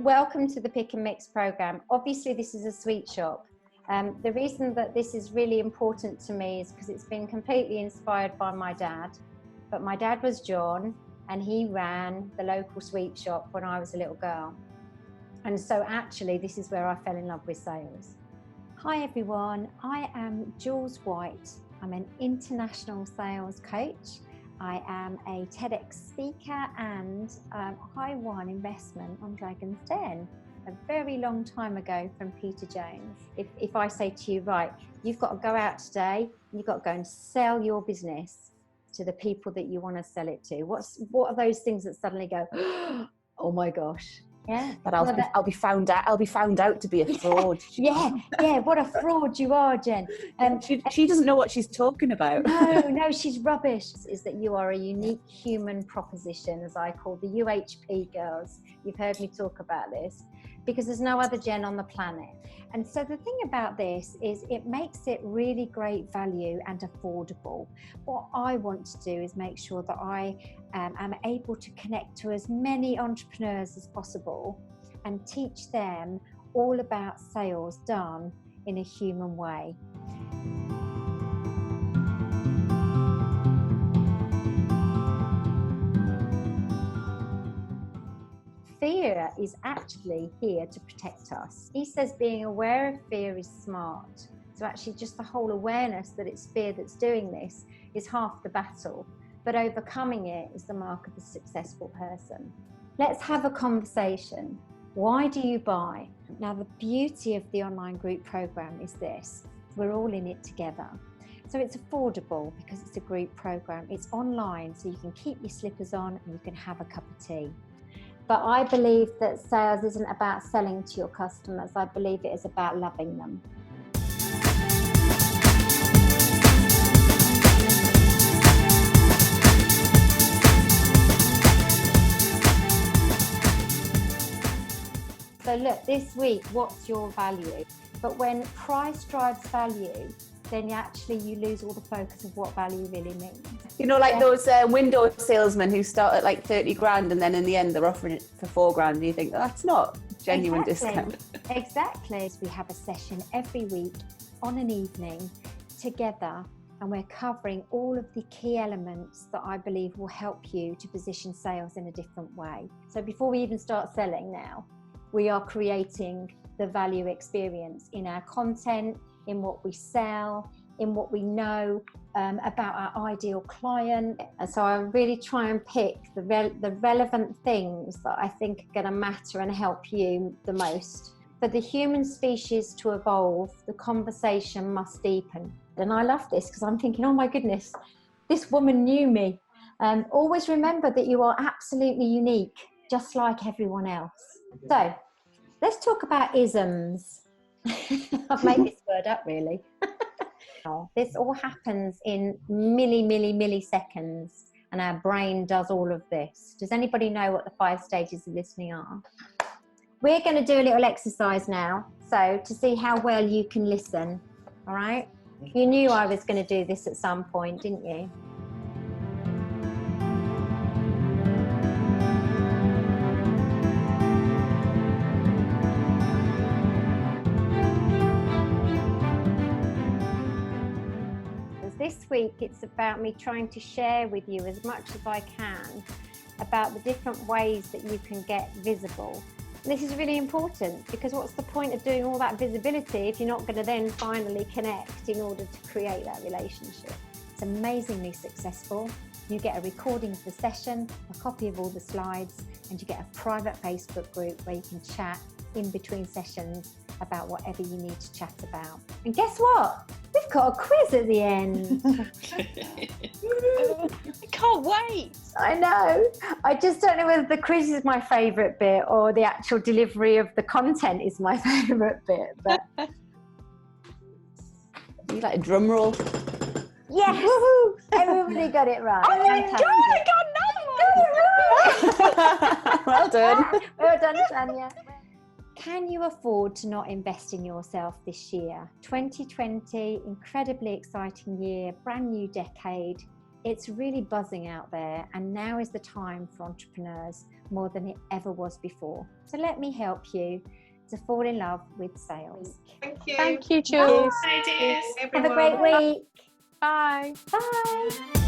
welcome to the Pick and Mix program. Obviously, this is a sweet shop. The reason that this is really important to me is because it's been completely inspired by my dad. But my dad was John, and he ran the local sweet shop when I was a little girl. And so actually, this is where I fell in love with sales. Hi everyone, I am Jules White. I'm an international sales coach. I am a TEDx speaker, and I won investment on Dragon's Den a very long time ago from Peter Jones. If I say to you, right, you've got to go out today, you've got to go and sell your business to the people that you want to sell it to. What are those things that suddenly go, oh my gosh? Yeah, but I'll be found out. I'll be found out to be a fraud. Yeah. What a fraud you are, Jen. She doesn't know what she's talking about. No, she's rubbish. Is that you are a unique human proposition, as I call the UHP girls. You've heard me talk about this, because there's no other Jen on the planet. And so the thing about this is it makes it really great value and affordable. What I want to do is make sure that I am able to connect to as many entrepreneurs as possible and teach them all about sales done in a human way. Fear is actually here to protect us. He says being aware of fear is smart. So actually just the whole awareness that it's fear that's doing this is half the battle. But overcoming it is the mark of a successful person. Let's have a conversation. Why do you buy? Now, the beauty of the online group program is this. We're all in it together. So it's affordable because it's a group program. It's online, so you can keep your slippers on and you can have a cup of tea. But I believe that sales isn't about selling to your customers. I believe it is about loving them. So look, this week, what's your value? But when price drives value, then you lose all the focus of what value really means. You know, like those window salesmen who start at like 30 grand and then in the end they're offering it for 4 grand. And you think, oh, that's not genuine discount. Exactly. We have a session every week on an evening together, and we're covering all of the key elements that I believe will help you to position sales in a different way. So before we even start selling now, we are creating the value experience in our content, in what we sell, in what we know about our ideal client. And so I really try and pick the relevant things that I think are going to matter and help you the most. For the human species to evolve, the conversation must deepen. And I love this because I'm thinking, oh my goodness, this woman knew me. Always remember that you are absolutely unique, just like everyone else. So let's talk about isms. I've made this word up, really. This all happens in milliseconds, and our brain does all of this. Does anybody know what the 5 stages of listening are? We're going to do a little exercise now, so to see how well you can listen. All right? You knew I was going to do this at some point, didn't you? This week, it's about me trying to share with you as much as I can about the different ways that you can get visible. And this is really important, because what's the point of doing all that visibility if you're not going to then finally connect in order to create that relationship? It's amazingly successful. You get a recording of the session, a copy of all the slides, and you get a private Facebook group where you can chat in between sessions about whatever you need to chat about. And guess what? We've got a quiz at the end. I can't wait. I know. I just don't know whether the quiz is my favourite bit or the actual delivery of the content is my favourite bit. But You like a drum roll? yes, woohoo! Everybody got it right. Oh my God, I got another one. Well done. Well done, Tanya. Can you afford to not invest in yourself this year? 2020, incredibly exciting year, brand new decade. It's really buzzing out there, and now is the time for entrepreneurs more than it ever was before. So let me help you to fall in love with sales. Thank you. Thank you, Jules. Bye, dears, Have a great everyone. week. Bye. Bye.